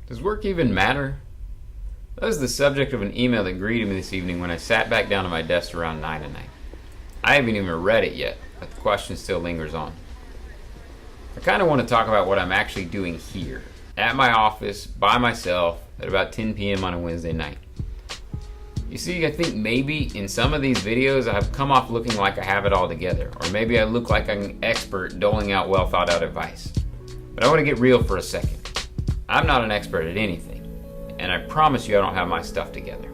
Does work even matter? That was the subject of an email that greeted me this evening when I sat back down at my desk around 9 at night. I haven't even read it yet, but the question still lingers on. I kind of want to talk about what I'm actually doing here, at my office, by myself, at about 10 p.m. on a Wednesday night. You see, I think maybe in some of these videos I've come off looking like I have it all together, or maybe I look like I'm an expert doling out well thought out advice. But I want to get real for a second. I'm not an expert at anything, and I promise you I don't have my stuff together.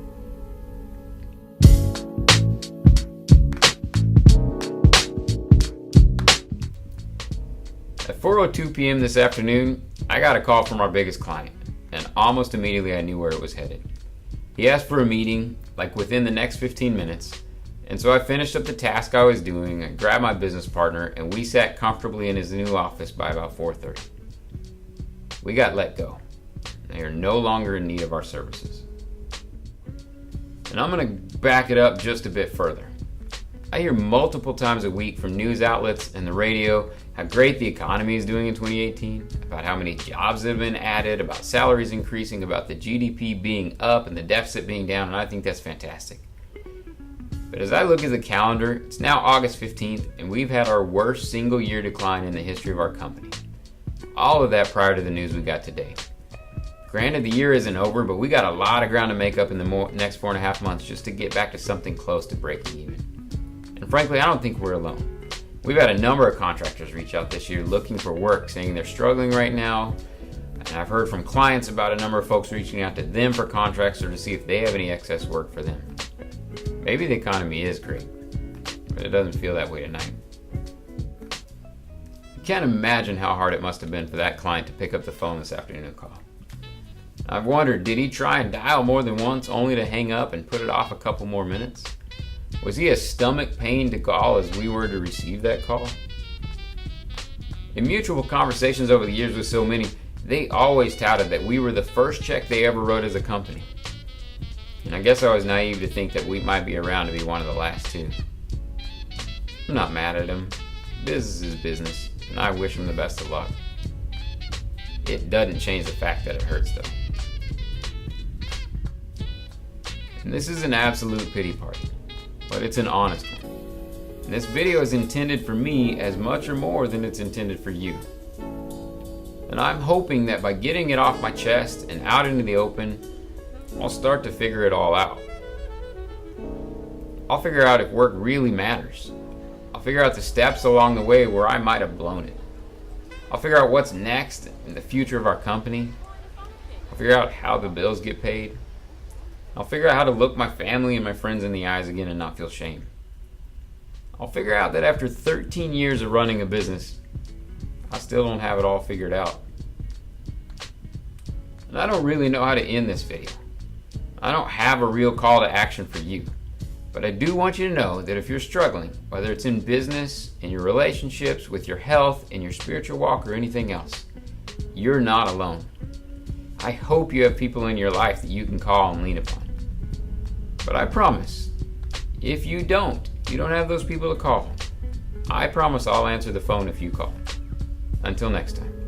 At 4:02 p.m. this afternoon, I got a call from our biggest client, and almost immediately I knew where it was headed. He asked for a meeting, like within the next 15 minutes, and so I finished up the task I was doing, I grabbed my business partner, and we sat comfortably in his new office by about 4:30. We got let go. They are no longer in need of our services. And I'm going to back it up just a bit further. I hear multiple times a week from news outlets and the radio how great the economy is doing in 2018, about how many jobs have been added, about salaries increasing, about the GDP being up and the deficit being down, and I think that's fantastic. But as I look at the calendar, it's now August 15th, and we've had our worst single year decline in the history of our company. All of that prior to the news we got today. Granted, the year isn't over, but we got a lot of ground to make up in the next 4.5 months just to get back to something close to breaking even. And frankly, I don't think we're alone. We've had a number of contractors reach out this year looking for work, saying they're struggling right now. And I've heard from clients about a number of folks reaching out to them for contracts or to see if they have any excess work for them. Maybe the economy is great, but it doesn't feel that way tonight. You can't imagine how hard it must have been for that client to pick up the phone this afternoon and call. I've wondered, did he try and dial more than once only to hang up and put it off a couple more minutes? Was he a stomach pain to call as we were to receive that call? In mutual conversations over the years with so many, they always touted that we were the first check they ever wrote as a company. And I guess I was naive to think that we might be around to be one of the last two. I'm not mad at him. Business is business, and I wish him the best of luck. It doesn't change the fact that it hurts though. And this is an absolute pity party, but it's an honest one. And this video is intended for me as much or more than it's intended for you. And I'm hoping that by getting it off my chest and out into the open, I'll start to figure it all out. I'll figure out if work really matters. I'll figure out the steps along the way where I might have blown it. I'll figure out what's next in the future of our company. I'll figure out how the bills get paid. I'll figure out how to look my family and my friends in the eyes again and not feel shame. I'll figure out that after 13 years of running a business, I still don't have it all figured out. And I don't really know how to end this video. I don't have a real call to action for you. But I do want you to know that if you're struggling, whether it's in business, in your relationships, with your health, in your spiritual walk, or anything else, you're not alone. I hope you have people in your life that you can call and lean upon. But I promise, if you don't have those people to call, I promise I'll answer the phone if you call. Until next time.